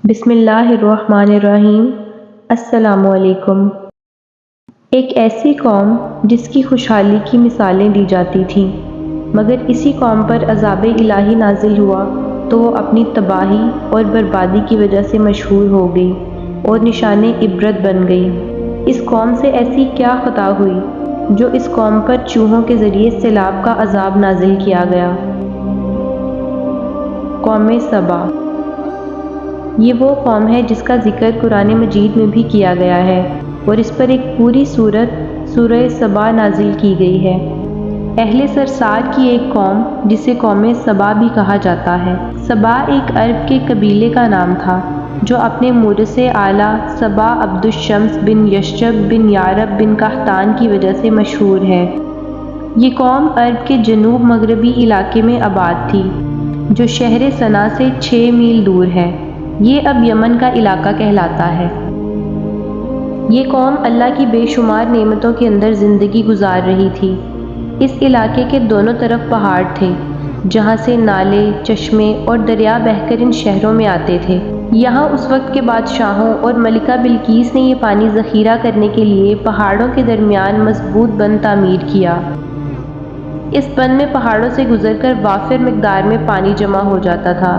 بسم اللہ الرحمن الرحیم۔ السلام علیکم۔ ایک ایسی قوم جس کی خوشحالی کی مثالیں دی جاتی تھیں، مگر اسی قوم پر عذاب الہی نازل ہوا تو وہ اپنی تباہی اور بربادی کی وجہ سے مشہور ہو گئی اور نشان عبرت بن گئی۔ اس قوم سے ایسی کیا خطا ہوئی جو اس قوم پر چوہوں کے ذریعے سیلاب کا عذاب نازل کیا گیا؟ قوم سبا۔ یہ وہ قوم ہے جس کا ذکر قرآن مجید میں بھی کیا گیا ہے اور اس پر ایک پوری سورت سورہ سبا نازل کی گئی ہے۔ اہل سرسار کی ایک قوم جسے قوم سبا بھی کہا جاتا ہے۔ سبا ایک عرب کے قبیلے کا نام تھا جو اپنے مورث اعلیٰ سبا عبد الشمس بن یشب بن یارب بن قحطان کی وجہ سے مشہور ہے۔ یہ قوم عرب کے جنوب مغربی علاقے میں آباد تھی جو شہر صنعا سے 6 میل دور ہے۔ یہ اب یمن کا علاقہ کہلاتا ہے۔ یہ قوم اللہ کی بے شمار نعمتوں کے اندر زندگی گزار رہی تھی۔ اس علاقے کے دونوں طرف پہاڑ تھے جہاں سے نالے، چشمے اور دریا بہہ کر ان شہروں میں آتے تھے۔ یہاں اس وقت کے بادشاہوں اور ملکہ بلقیس نے یہ پانی ذخیرہ کرنے کے لیے پہاڑوں کے درمیان مضبوط بند تعمیر کیا۔ اس بند میں پہاڑوں سے گزر کر وافر مقدار میں پانی جمع ہو جاتا تھا۔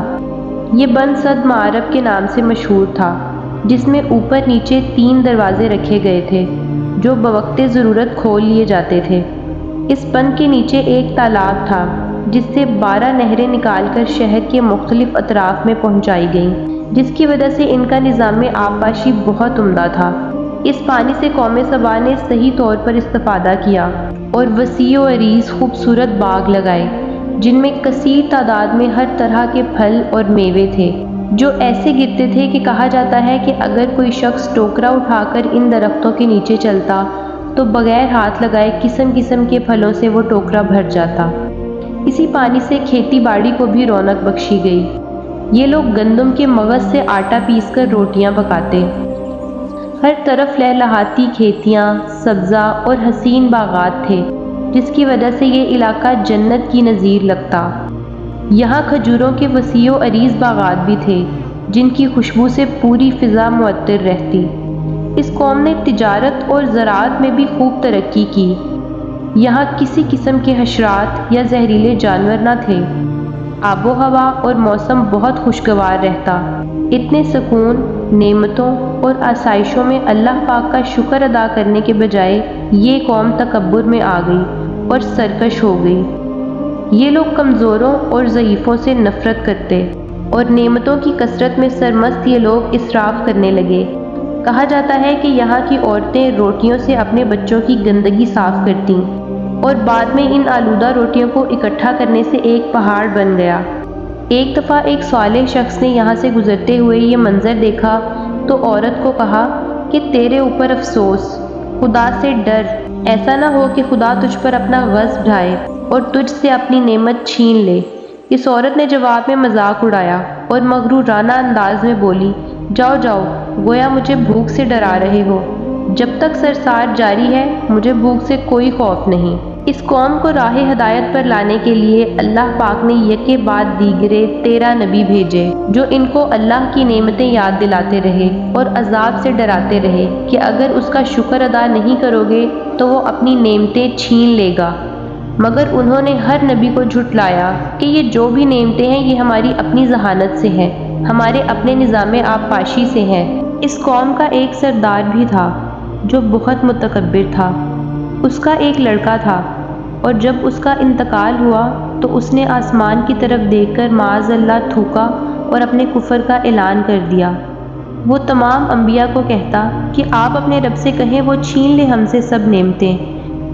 یہ بند سد معرب کے نام سے مشہور تھا، جس میں اوپر نیچے 3 دروازے رکھے گئے تھے جو بوقت ضرورت کھول لیے جاتے تھے۔ اس بند کے نیچے ایک تالاب تھا جس سے 12 نہریں نکال کر شہر کے مختلف اطراف میں پہنچائی گئیں، جس کی وجہ سے ان کا نظام آبپاشی بہت عمدہ تھا۔ اس پانی سے قوم سبا نے صحیح طور پر استفادہ کیا اور وسیع و عریض خوبصورت باغ لگائے جن میں کثیر تعداد میں ہر طرح کے پھل اور میوے تھے جو ایسے گرتے تھے کہ کہا جاتا ہے کہ اگر کوئی شخص ٹوکرا اٹھا کر ان درختوں کے نیچے چلتا تو بغیر ہاتھ لگائے قسم قسم کے پھلوں سے وہ ٹوکرا بھر جاتا۔ اسی پانی سے کھیتی باڑی کو بھی رونق بخشی گئی۔ یہ لوگ گندم کے مغز سے آٹا پیس کر روٹیاں پکاتے۔ ہر طرف لہلہاتی کھیتیاں، سبزہ اور حسین باغات تھے جس کی وجہ سے یہ علاقہ جنت کی نظیر لگتا۔ یہاں کھجوروں کے وسیع و عریض باغات بھی تھے جن کی خوشبو سے پوری فضا معطر رہتی۔ اس قوم نے تجارت اور زراعت میں بھی خوب ترقی کی۔ یہاں کسی قسم کے حشرات یا زہریلے جانور نہ تھے۔ آب و ہوا اور موسم بہت خوشگوار رہتا۔ اتنے سکون، نعمتوں اور آسائشوں میں اللہ پاک کا شکر ادا کرنے کے بجائے یہ قوم تکبر میں آ گئی اور سرکش ہو گئی۔ یہ لوگ کمزوروں اور ضعیفوں سے نفرت کرتے اور نعمتوں کی کثرت میں سرمست یہ لوگ اسراف کرنے لگے۔ کہا جاتا ہے کہ یہاں کی عورتیں روٹیوں سے اپنے بچوں کی گندگی صاف کرتیں اور بعد میں ان آلودہ روٹیوں کو اکٹھا کرنے سے ایک پہاڑ بن گیا۔ ایک دفعہ ایک صالح شخص نے یہاں سے گزرتے ہوئے یہ منظر دیکھا تو عورت کو کہا کہ تیرے اوپر افسوس، خدا سے ڈر، ایسا نہ ہو کہ خدا تجھ پر اپنا غضب ڈھائے اور تجھ سے اپنی نعمت چھین لے۔ اس عورت نے جواب میں مذاق اڑایا اور مغرورانہ انداز میں بولی، جاؤ جاؤ، گویا مجھے بھوک سے ڈرا رہے ہو۔ جب تک سرسار جاری ہے مجھے بھوک سے کوئی خوف نہیں۔ اس قوم کو راہ ہدایت پر لانے کے لیے اللہ پاک نے یکے بعد دیگرے 13 نبی بھیجے جو ان کو اللہ کی نعمتیں یاد دلاتے رہے اور عذاب سے ڈراتے رہے کہ اگر اس کا شکر ادا نہیں کرو گے تو وہ اپنی نعمتیں چھین لے گا۔ مگر انہوں نے ہر نبی کو جھٹلایا کہ یہ جو بھی نعمتیں ہیں یہ ہماری اپنی ذہانت سے ہیں، ہمارے اپنے نظام آبپاشی سے ہیں۔ اس قوم کا ایک سردار بھی تھا جو بہت متکبر تھا۔ اس کا ایک لڑکا تھا اور جب اس کا انتقال ہوا تو اس نے آسمان کی طرف دیکھ کر معاذ اللہ تھوکا اور اپنے کفر کا اعلان کر دیا۔ وہ تمام انبیاء کو کہتا کہ آپ اپنے رب سے کہیں وہ چھین لے ہم سے سب نعمتیں،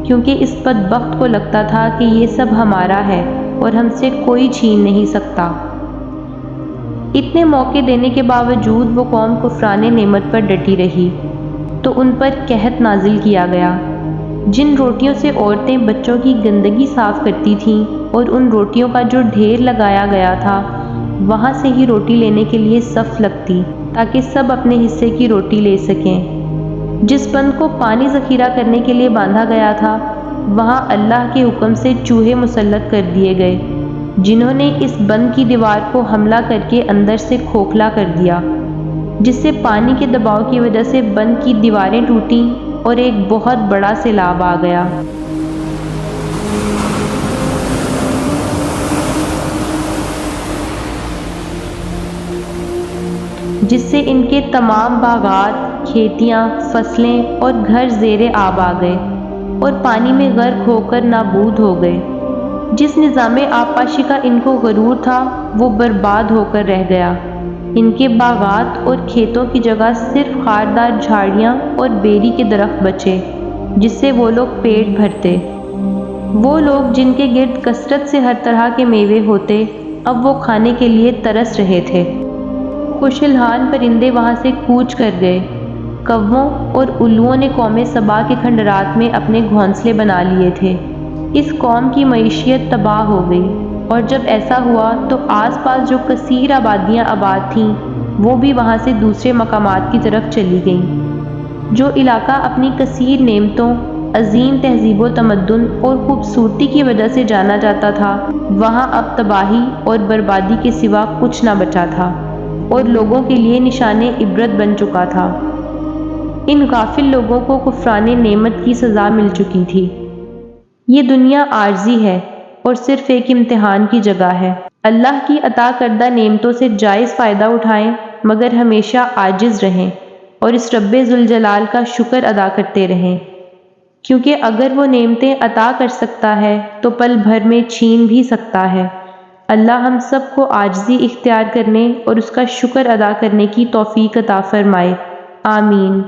کیونکہ اس بدبخت کو لگتا تھا کہ یہ سب ہمارا ہے اور ہم سے کوئی چھین نہیں سکتا۔ اتنے موقع دینے کے باوجود وہ قوم کفران نعمت پر ڈٹی رہی تو ان پر قحط نازل کیا گیا۔ جن روٹیوں سے عورتیں بچوں کی گندگی صاف کرتی تھیں اور ان روٹیوں کا جو ڈھیر لگایا گیا تھا وہاں سے ہی روٹی لینے کے لیے صف لگتی تاکہ سب اپنے حصے کی روٹی لے سکیں۔ جس بند کو پانی ذخیرہ کرنے کے لیے باندھا گیا تھا وہاں اللہ کے حکم سے چوہے مسلط کر دیے گئے جنہوں نے اس بند کی دیوار کو حملہ کر کے اندر سے کھوکھلا کر دیا۔ جس سے پانی کے دباؤ کی وجہ سے بند کی دیواریں ٹوٹیں اور ایک بہت بڑا سیلاب آ گیا، جس سے ان کے تمام باغات، کھیتیاں، فصلیں اور گھر زیر آب آ گئے اور پانی میں غرق ہو کر نابود ہو گئے۔ جس نظام آبپاشی کا ان کو غرور تھا وہ برباد ہو کر رہ گیا۔ ان کے باغات اور کھیتوں کی جگہ صرف خاردار جھاڑیاں اور بیری کے درخت بچے جس سے وہ لوگ پیٹ بھرتے۔ وہ لوگ جن کے گرد کثرت سے ہر طرح کے میوے ہوتے، اب وہ کھانے کے لیے ترس رہے تھے۔ خوش الحال پرندے وہاں سے کوچ کر گئے۔ کووں اور الوؤں نے قوم سبا کے کھنڈرات میں اپنے گھونسلے بنا لیے تھے۔ اس قوم کی معیشت تباہ ہو گئی، اور جب ایسا ہوا تو آس پاس جو کثیر آبادیاں آباد تھیں وہ بھی وہاں سے دوسرے مقامات کی طرف چلی گئیں۔ جو علاقہ اپنی کثیر نعمتوں، عظیم تہذیب و تمدن اور خوبصورتی کی وجہ سے جانا جاتا تھا، وہاں اب تباہی اور بربادی کے سوا کچھ نہ بچا تھا اور لوگوں کے لیے نشان عبرت بن چکا تھا۔ ان غافل لوگوں کو کفران نعمت کی سزا مل چکی تھی۔ یہ دنیا عارضی ہے اور صرف ایک امتحان کی جگہ ہے۔ اللہ کی عطا کردہ نعمتوں سے جائز فائدہ اٹھائیں، مگر ہمیشہ عاجز رہیں اور اس رب ذوالجلال کا شکر ادا کرتے رہیں، کیونکہ اگر وہ نعمتیں عطا کر سکتا ہے تو پل بھر میں چھین بھی سکتا ہے۔ اللہ ہم سب کو عاجزی اختیار کرنے اور اس کا شکر ادا کرنے کی توفیق عطا فرمائے، آمین۔